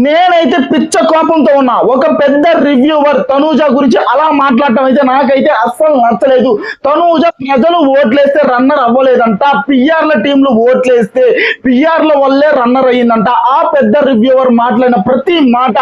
నేనైతే పిచ్చ కోపంతో ఉన్నా. ఒక పెద్ద రివ్యూవర్ తనూజ గురించి అలా మాట్లాడటం అయితే నాకైతే అస్సలు నచ్చలేదు. తనూజ ప్రజలు ఓట్లేస్తే రన్నర్ అవ్వలేదంట, పిఆర్ల టీంలు ఓట్లేస్తే పిఆర్ల వల్లే రన్నర్ అయ్యిందంట. ఆ పెద్ద రివ్యూవర్ మాట్లాడిన ప్రతి మాట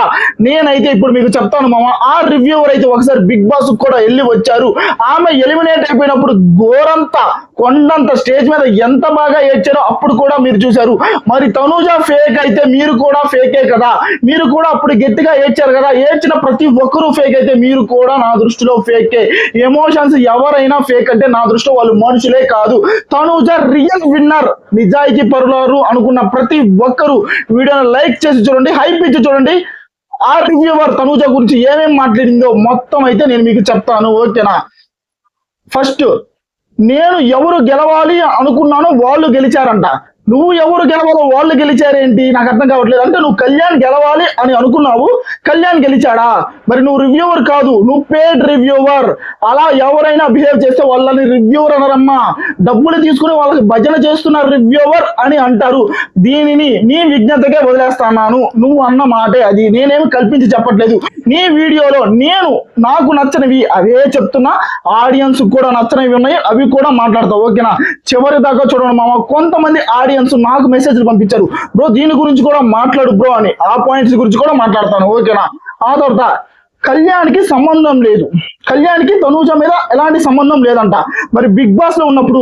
నేనైతే ఇప్పుడు మీకు చెప్తాను మామ. ఆ రివ్యూవర్ అయితే ఒకసారి బిగ్ బాస్ కూడా వెళ్ళి వచ్చారు. ఆమె ఎలిమినేట్ అయిపోయినప్పుడు ఘోరంతా కొండంత స్టేజ్ మీద ఎంత బాగా ఏడ్చారో అప్పుడు కూడా మీరు చూశారు. మరి తనూజ ఫేక్ అయితే మీరు కూడా ఫేకే కదా, మీరు కూడా అప్పుడు గట్టిగా ఏడ్చారు కదా, ఏడ్చిన ప్రతి ఒక్కరూ ఫేక్ అయితే మీరు కూడా నా దృష్టిలో ఫేకే. ఎమోషన్స్ ఎవరైనా ఫేక్ అంటే నా దృష్టిలో వాళ్ళు మనుషులే కాదు. తనూజ రియల్ విన్నర్, నిజాయితీ పరులారు అనుకున్న ప్రతి ఒక్కరూ వీడియోని లైక్ చేసి చూడండి, హైప్ ఇచ్చి చూడండి. ఆ రివ్యూవర్ తనూజ గురించి ఏమేమి మాట్లాడిందో మొత్తం అయితే నేను మీకు చెప్తాను, ఓకేనా? ఫస్ట్, నేను ఎవరు గెలవాలి అనుకున్నానో వాళ్ళు గెలిచారంట. నువ్వు ఎవరు గెలవాలో వాళ్ళు గెలిచారేంటి నాకు అర్థం కావట్లేదు. అంటే నువ్వు కళ్యాణ్ గెలవాలి అని అనుకున్నావు, కళ్యాణ్ గెలిచాడా? మరి నువ్వు రివ్యూవర్ కాదు, నువ్వు పేడ్ రివ్యూవర్. అలా ఎవరైనా బిహేవ్ చేస్తే వాళ్ళని రివ్యూవర్ అనరమ్మా. డబ్బులు తీసుకుని వాళ్ళకి భజన చేస్తున్న రివ్యూవర్ అని అంటారు. దీనిని నీ విజ్ఞతకే వదిలేస్తున్నాను. నువ్వు అన్న మాటే అది, నేనేమి కల్పించి చెప్పట్లేదు. నీ వీడియోలో నేను నాకు నచ్చనివి అవే చెప్తున్నా, ఆడియన్స్ కూడా నచ్చనివి ఉన్నాయి, అవి కూడా మాట్లాడతావు, ఓకేనా? చివరి దాకా చూడండి మామ. కొంతమంది ఆడియన్స్ నాకు మెసేజ్లు పంపించారు, బ్రో దీని గురించి కూడా మాట్లాడు బ్రో అని. ఆ పాయింట్స్ గురించి కూడా మాట్లాడతాను, ఓకేనా? ఆ తర్వాత కళ్యాణ్కి సంబంధం లేదు, కళ్యాణ్కి తనూజ మీద ఎలాంటి సంబంధం లేదంట. మరి బిగ్ బాస్ లో ఉన్నప్పుడు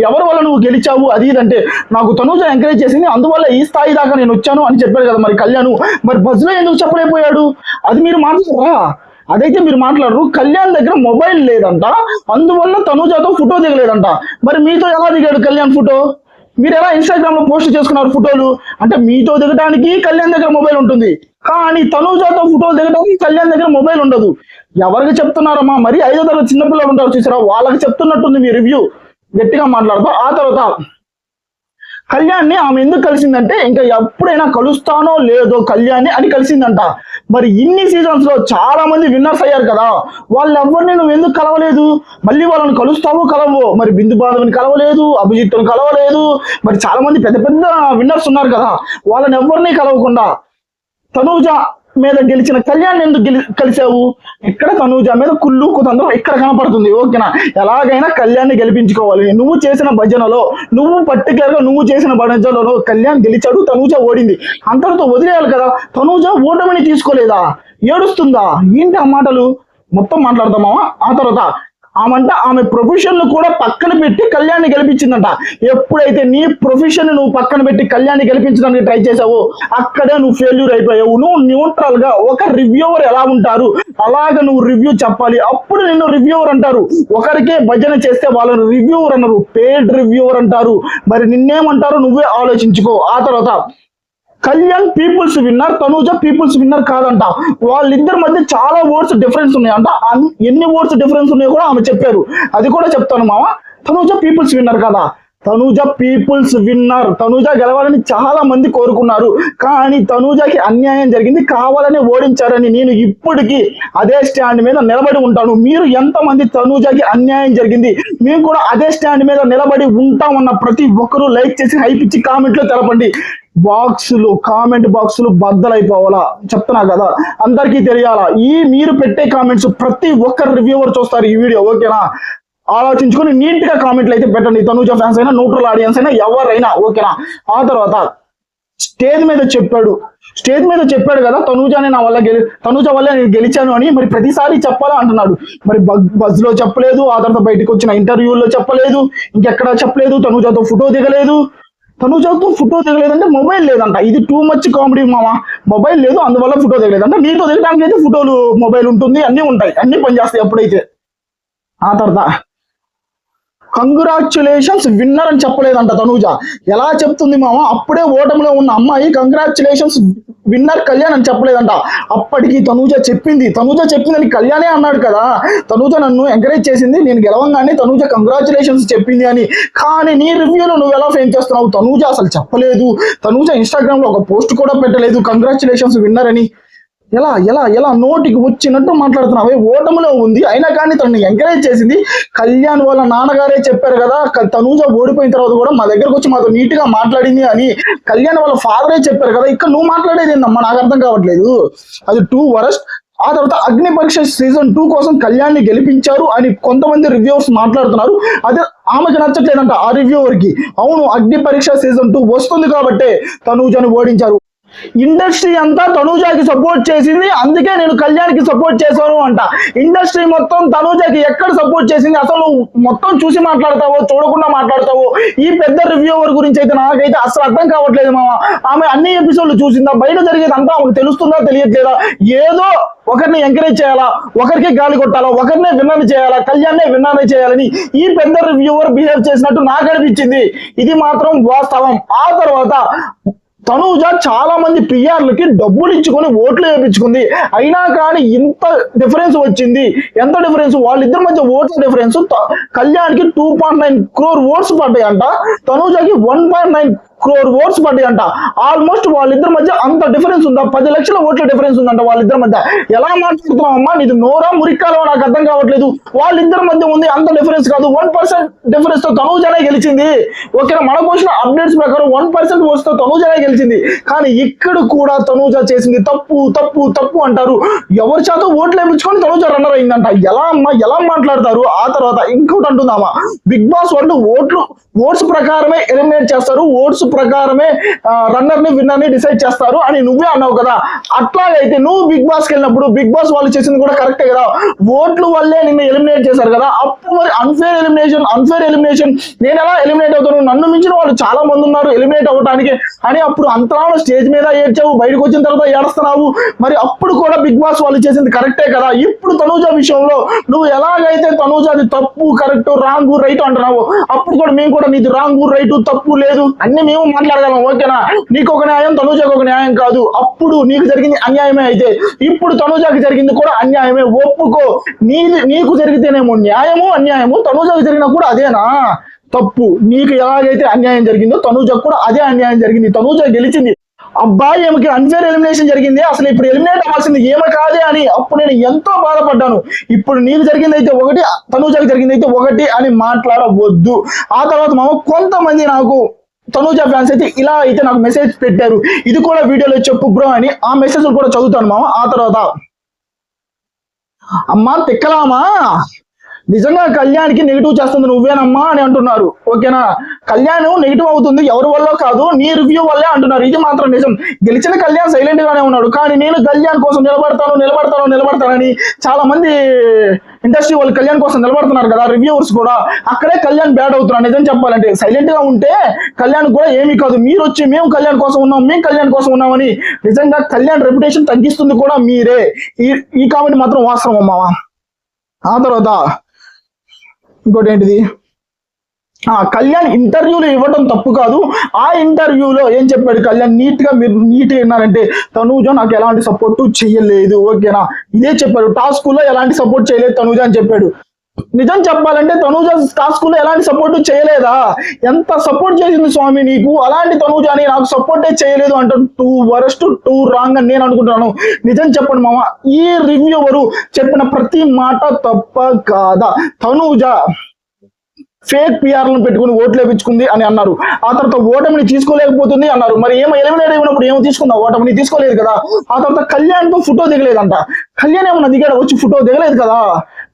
ఎవరి వల్ల నువ్వు గెలిచావు అది ఇదంటే నాకు తనూజ ఎంకరేజ్ చేసింది, అందువల్ల ఈ స్థాయి దాకా నేను వచ్చాను అని చెప్పాడు కదా మరి కళ్యాణ్. మరి బజ్ లో ఎందుకు చెప్పలేకపోయాడు? అది మీరు మాట్లాడరా? అదైతే మీరు మాట్లాడరు. కళ్యాణ్ దగ్గర మొబైల్ లేదంట, అందువల్ల తనూజతో ఫోటో దిగలేదంట. మరి మీతో ఎలా దిగాడు కళ్యాణ్ ఫోటో? మీరు ఎలా ఇన్స్టాగ్రామ్ లో పోస్ట్ చేసుకున్నారు ఫోటోలు? అంటే మీతో దిగడానికి కళ్యాణ్ దగ్గర మొబైల్ ఉంటుంది, కానీ తనూజతో ఫోటోలు దిగడానికి కళ్యాణ్ దగ్గర మొబైల్ ఉండదు. ఎవరికి చెప్తున్నారమ్మా? మరి 5వ తరగతి చిన్నపిల్లలు ఉంటారు చూసారా, వాళ్ళకి చెప్తున్నట్టుంది మీ రివ్యూ. గట్టిగా మాట్లాడతాం. ఆ తర్వాత కళ్యాణ్ని ఆమె ఎందుకు కలిసిందంటే ఇంకా ఎప్పుడైనా కలుస్తానో లేదో కళ్యాణ్ని అని కలిసిందంట. మరి ఇన్ని సీజన్స్ లో చాలా మంది విన్నర్స్ అయ్యారు కదా, వాళ్ళు ఎవరిని నువ్వు ఎందుకు కలవలేదు? మళ్ళీ వాళ్ళని కలుస్తావో కలవో? మరి బిందు బాధవిని కలవలేదు, అభిజిత్తుని కలవలేదు, మరి చాలా మంది పెద్ద పెద్ద విన్నర్స్ ఉన్నారు కదా, వాళ్ళని ఎవరిని కలవకుండా తనూజ మీద గెలిచిన కళ్యాణ్ ఎందుకు కలిసావు? ఇక్కడ తనూజ మీద కుళ్ళు కుతంత్రం ఇక్కడ కనపడుతుంది, ఓకేనా? ఎలాగైనా కళ్యాణ్ని గెలిపించుకోవాలి. నువ్వు చేసిన భజనలో, నువ్వు పర్టికులర్ గా నువ్వు చేసిన భజనలో కళ్యాణ్ గెలిచాడు, తనూజ ఓడింది, అంతటితో వదిలేయాలి కదా. తనూజ ఓటమిని తీసుకోలేదా? ఏడుస్తుందా? ఏంటి ఆ మాటలు? మొత్తం మాట్లాడతామా? ఆ తర్వాత ఆమె ప్రొఫెషన్ ను కూడా పక్కన పెట్టి కళ్యాణ్ని గెలిపించిందంట. ఎప్పుడైతే నీ ప్రొఫెషన్ నువ్వు పక్కన పెట్టి కళ్యాణ్ని గెలిపించడానికి ట్రై చేసావో అక్కడే నువ్వు ఫెయిల్యూర్ అయిపోయావు. నువ్వు న్యూట్రల్ గా ఒక రివ్యూవర్ ఎలా ఉంటారు అలాగ నువ్వు రివ్యూ చెప్పాలి, అప్పుడు నిన్ను రివ్యూవర్ అంటారు. ఒకరికే భజన చేస్తే వాళ్ళని రివ్యూవర్ అన్నారు, పేడ్ రివ్యూవర్ అంటారు. మరి నిన్నేమంటారో నువ్వే ఆలోచించుకో. ఆ తర్వాత Kalyan people's winner, Tanuja people's winner కాదంట. వాళ్ళిద్దరి మధ్య చాలా ఓట్స్ డిఫరెన్స్ ఉన్నాయంట. ఎన్ని ఓట్స్ డిఫరెన్స్ ఉన్నాయో కూడా ఆమె చెప్పారు, అది కూడా చెప్తాను మామ. తనూజ పీపుల్స్ విన్నర్ కదా, తనూజ పీపుల్స్ విన్నర్. తనూజ గెలవాలని చాలా మంది కోరుకున్నారు, కానీ తనూజకి అన్యాయం జరిగింది, కావాలని ఓడించారని నేను ఇప్పటికీ అదే స్టాండ్ మీద నిలబడి ఉంటాను. మీరు ఎంతమంది తనూజకి అన్యాయం జరిగింది మేము కూడా అదే స్టాండ్ మీద నిలబడి ఉంటామన్న ప్రతి ఒక్కరూ లైక్ చేసి హైప్ ఇచ్చి కామెంట్ లో తెలపండి. కామెంట్ బాక్సులు బద్దలైపోవాలా చెప్తున్నా కదా, అందరికీ తెలియాలా. మీరు పెట్టే కామెంట్స్ ప్రతి ఒక్కరు రివ్యూవర్ చూస్తారు ఈ వీడియో, ఓకేనా? ఆలోచించుకొని నీట్ గా కామెంట్లు అయితే పెట్టండి. తనూజ ఫ్యాన్స్ అయినా, న్యూట్రల్ ఆడియన్స్ అయినా, ఎవరైనా, ఓకేనా? ఆ తర్వాత స్టేజ్ మీద చెప్పాడు కదా తనూజ వల్ల నేను గెలిచాను అని. మరి ప్రతిసారి చెప్పాలా అంటున్నాడు. మరి బజ్ లో చెప్పలేదు, ఆ తర్వాత బయటకు వచ్చిన ఇంటర్వ్యూల్లో చెప్పలేదు, ఇంకెక్కడ చెప్పలేదు. తనూజతో ఫోటో దిగలేదంటే మొబైల్ లేదంట. ఇది టూ మచ్ కామెడీ మామ. మొబైల్ లేదు, అందువల్ల ఫోటో దిగలేదంట. నీతో దిగడానికి అయితే ఫోటోలు, మొబైల్ ఉంటుంది, అన్ని ఉంటాయి, అన్ని పనిచేస్తాయి ఎప్పుడైతే. ఆ తర్వాత కంగ్రాచులేషన్స్ విన్నర్ అని చెప్పలేదంట తనూజ. ఎలా చెప్తుంది మామ? అప్పుడే ఓటమిలో ఉన్న అమ్మాయి కంగ్రాచులేషన్స్ విన్నర్ కళ్యాణ్ అని చెప్పలేదంట. అప్పటికి తనూజ చెప్పిందని కళ్యాణే అన్నాడు కదా, తనూజ నన్ను ఎంకరేజ్ చేసింది, నేను గెలవంగానే తనూజ కంగ్రాచులేషన్స్ చెప్పింది అని. కానీ నీ రివ్యూలో నువ్వు ఎలా ఫేమ్ చేస్తున్నావు? తనూజ అసలు చెప్పలేదు. తనూజ ఇన్స్టాగ్రామ్ లో ఒక పోస్ట్ కూడా పెట్టలేదు కంగ్రాచులేషన్స్ విన్నర్ అని. ఎలా ఎలా ఎలా నోటికి వచ్చినట్టు మాట్లాడుతున్నావు. ఓటమిలో ఉంది అయినా కానీ తనని ఎంకరేజ్ చేసింది కళ్యాణ్ వాళ్ళ నాన్నగారే చెప్పారు కదా, తనూజ ఓడిపోయిన తర్వాత కూడా మా దగ్గరకు వచ్చి మాతో నీట్ గా మాట్లాడింది అని కళ్యాణ్ వాళ్ళ ఫాదరే చెప్పారు కదా. ఇక్కడ నువ్వు మాట్లాడేది ఏందమ్మా నాకు అర్థం కావట్లేదు. అది టూ వరస్ట్. ఆ తర్వాత అగ్ని పరీక్ష సీజన్ 2 కోసం కళ్యాణ్ ని గెలిపించారు అని కొంతమంది రివ్యూవర్స్ మాట్లాడుతున్నారు. అదే ఆమెకి నచ్చట్లేదంట ఆ రివ్యూవర్ కి. అవును, అగ్ని పరీక్ష సీజన్ 2 వస్తుంది కాబట్టి తనూజని ఓడించారు. ఇండస్ట్రీ అంతా తనూజాకి సపోర్ట్ చేసింది, అందుకే నేను కళ్యాణ్కి సపోర్ట్ చేశాను అంట. ఇండస్ట్రీ మొత్తం తనూజాకి ఎక్కడ సపోర్ట్ చేసింది? అసలు నువ్వు మొత్తం చూసి మాట్లాడతావో చూడకుండా మాట్లాడతావో? ఈ పెద్ద రివ్యూవర్ గురించి అయితే నాకైతే అసలు అర్థం కావట్లేదు మామ. ఆమె అన్ని ఎపిసోడ్లు చూసిందా? బయట జరిగేది అంతా ఆమెకు తెలుస్తుందా తెలియట్లేదా? ఏదో ఒకరిని ఎంకరేజ్ చేయాలా, ఒకరికి గాలి కొట్టాలా, ఒకరినే విన్నర్ చేయాలా, కళ్యాణ్నే విన్నర్ చేయాలని ఈ పెద్ద రివ్యూవర్ బిహేవ్ చేసినట్టు నాకు అనిపించింది. ఇది మాత్రం వాస్తవం. ఆ తర్వాత తనూజ చాలా మంది పిఆర్లకి డబ్బులు ఇచ్చుకొని ఓట్లు వేయించుకుంది. అయినా కానీ ఇంత డిఫరెన్స్ వచ్చింది. ఎంత డిఫరెన్స్? వాళ్ళిద్దరి మధ్య ఓట్ల డిఫరెన్స్ కళ్యాణ్కి 2.9 crore ఓట్స్ పడ్డాయి అంట, తనూజకి 1.9 crore ఓట్స్ పడ్డాయి అంట. ఆల్మోస్ట్ వాళ్ళిద్దరి మధ్య అంత డిఫరెన్స్ ఉందా? 10 లక్షల ఓట్ల డిఫరెన్స్ ఉందంట వాళ్ళిద్దరి మధ్య. ఎలా మాట్లాడుతున్నావు అమ్మా? నీది నోరా మురికాలో నాకు అర్థం కావట్లేదు. వాళ్ళిద్దరి మధ్య ఉంది అంత డిఫరెన్స్ కాదు. 1% డిఫరెన్స్ తో తనూజనే గెలిచింది. ఓకేనా, మనకు వచ్చిన అప్డేట్స్ ప్రకారం 1% ఓట్స్ తో తనూజనే గెలిచింది. కానీ ఇక్కడ కూడా తనూజ చేసింది తప్పు తప్పు తప్పు అంటారు. ఎవరి చేత ఓట్లు వేయించుకొని తనూజ రన్నర్ అయిందంట. ఎలా అమ్మా, ఎలా మాట్లాడతారు? ఆ తర్వాత ఇంకోటి అంటుందామా, బిగ్ బాస్ వాళ్ళు ఓట్స్ ప్రకారమే ఎలిమినేట్ చేస్తారు, ఓట్స్ ప్రకారమే రన్నర్ ని విన్నర్ ని డిసైడ్ చేస్తారు అని నువ్వే అన్నావు కదా. అట్లాగైతే నువ్వు బిగ్ బాస్ కి వెళ్ళినప్పుడు బిగ్ బాస్ వాళ్ళు చేసింది కూడా కరెక్టే కదా. ఓట్లు వల్లే నిన్ను ఎలిమినేట్ చేశారు కదా. అప్పుడు మరి అన్ఫేర్ ఎలిమినేషన్ నేను ఎలా ఎలిమినేట్ అవుతాను? నన్ను మించిన వాళ్ళు చాలా మంది ఉన్నారు ఎలిమినేట్ అవ్వడానికి అని అప్పుడు అంతలా స్టేజ్ మీద ఏడ్చావు, బయటకు వచ్చిన తర్వాత ఏడుస్తున్నావు. మరి అప్పుడు కూడా బిగ్ బాస్ వాళ్ళు చేసింది కరెక్టే కదా. ఇప్పుడు తనూజ విషయంలో నువ్వు ఎలాగైతే తనూజ అది తప్పు కరెక్ట్ రాంగ్ రైట్ అంటున్నావు, అప్పుడు కూడా మేము కూడా నీది రాంగ్ రైట్ తప్పు లేదు అన్ని మేము మాట్లాడగలం. ఓకేనా, నీకు ఒక న్యాయం తనూజకు ఒక న్యాయం కాదు. అప్పుడు నీకు జరిగింది అన్యాయమే అయితే ఇప్పుడు తనూజకి జరిగింది కూడా అన్యాయమే. ఒప్పుకో. నీకు జరిగితేనేమో న్యాయము అన్యాయము, తనూజకు జరిగినా కూడా అదేనా తప్పు? నీకు ఎలాగైతే అన్యాయం జరిగిందో తనూజకు కూడా అదే అన్యాయం జరిగింది. తనూజ గెలిచింది. అబ్బాయి ఏమకి అన్ఫేర్ ఎలిమినేషన్ జరిగింది, అసలు ఇప్పుడు ఎలిమినేట్ అవ్వాల్సింది ఏమ కాదే అని అప్పుడు నేను ఎంతో బాధపడ్డాను. ఇప్పుడు నీకు జరిగింది అయితే ఒకటి, తనూజకి జరిగింది అయితే ఒకటి అని మాట్లాడవద్దు. ఆ తర్వాత మామ కొంతమంది నాకు తనూజ ఫ్యాన్స్ అయితే ఇలా అయితే నాకు మెసేజ్ పెట్టారు, ఇది కూడా వీడియోలో చెప్పు బ్రో అని. ఆ మెసేజ్ కూడా చదువుతాను మామ. ఆ తర్వాత అమ్మా తిక్కలామా, నిజంగా కళ్యాణ్కి నెగిటివ్ చేస్తుంది నువ్వేనమ్మా అని అంటున్నారు. ఓకేనా, కళ్యాణ్ నెగిటివ్ అవుతుంది ఎవరి వల్ల కాదు, నీ రివ్యూ వల్లే అంటున్నారు. ఇది మాత్రం నిజం. గెలిచిన కళ్యాణ్ సైలెంట్ గానే ఉన్నాడు, కానీ నేను కళ్యాణ్ కోసం నిలబడతానని చాలా మంది ఇండస్ట్రీ వాళ్ళు కళ్యాణ్ కోసం నిలబడుతున్నారు కదా, రివ్యూవర్స్ కూడా. అక్కడే కళ్యాణ్ బ్యాడ్ అవుతున్నారు. నిజం చెప్పాలంటే సైలెంట్ గా ఉంటే కళ్యాణ్ కూడా ఏమీ కాదు. మీరు వచ్చి మేము కళ్యాణ్ కోసం ఉన్నామని నిజంగా కళ్యాణ్ రెప్యుటేషన్ తగ్గిస్తుంది కూడా మీరే. ఈ కామెంట్ మాత్రం వాస్తవం అమ్మావా. ఆ తర్వాత ఇంకోటి ఏంటిది, కళ్యాణ్ ఇంటర్వ్యూలు ఇవ్వడం తప్పు కాదు. ఆ ఇంటర్వ్యూలో ఏం చెప్పాడు కళ్యాణ్? నీట్గా మీరు నీట్గా విన్నారంటే తనూజ నాకు ఎలాంటి సపోర్ట్ చేయలేదు. ఓకేనా, ఇదే చెప్పాడు. టాస్కుల్లో ఎలాంటి సపోర్ట్ చేయలేదు తనూజ అని చెప్పాడు. నిజం చెప్పాలంటే తనూజ టాస్కుల్లో ఎలాంటి సపోర్ట్ చేయలేదా? ఎంత సపోర్ట్ చేసింది స్వామి నీకు. అలాంటి తనూజ అని నాకు సపోర్టే చేయలేదు అంటే 2 వరస్ట్ 2 రాంగ్ అని నేను అనుకుంటున్నాను. నిజం చెప్పండి మామ, ఈ రివ్యూవరు చెప్పిన ప్రతి మాట తప్ప కాదా? తనూజ ఫేక్ పిఆర్లను పెట్టుకుని ఓట్లు వేయించుకుంది అని అన్నారు. ఆ తర్వాత ఓటమిని తీసుకోలేకపోతుంది అన్నారు. మరి ఏమో ఎలిమినేట్ అయినప్పుడు ఏమో తీసుకుందా? ఓటమిని తీసుకోలేదు కదా. ఆ తర్వాత కళ్యాణ్తో ఫోటో దిగలేదంట. కళ్యాణ్ ఏమన్నా దిగాడు, వచ్చి ఫోటో దిగలేదు కదా.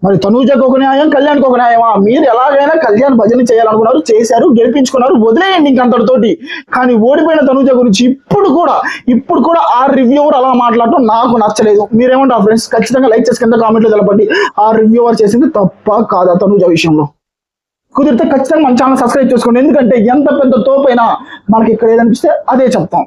మరి తనూజకు ఒక న్యాయం, కళ్యాణ్కి ఒక న్యాయమా? మీరు ఎలాగైనా కళ్యాణ్ భజన చేయాలనుకున్నారు, చేశారు, గెలిపించుకున్నారు, వదిలేయండి ఇంకంతటితోటి. కానీ ఓడిపోయిన తనూజ గురించి ఇప్పుడు కూడా ఆ రివ్యూవర్ అలా మాట్లాడటం నాకు నచ్చలేదు. మీరేమంటారు ఫ్రెండ్స్? ఖచ్చితంగా లైక్ చేసి కింద కామెంట్లో తెలపండి. ఆ రివ్యూవర్ చేసింది తప్ప కాదా తనూజ విషయంలో? కుదిరితే ఖచ్చితంగా మన ఛానల్ సబ్స్క్రైబ్ చేసుకోండి. ఎందుకంటే ఎంత పెద్ద తోపైనా మనకి ఇక్కడ ఏదనిపిస్తే అదే చెప్తాం.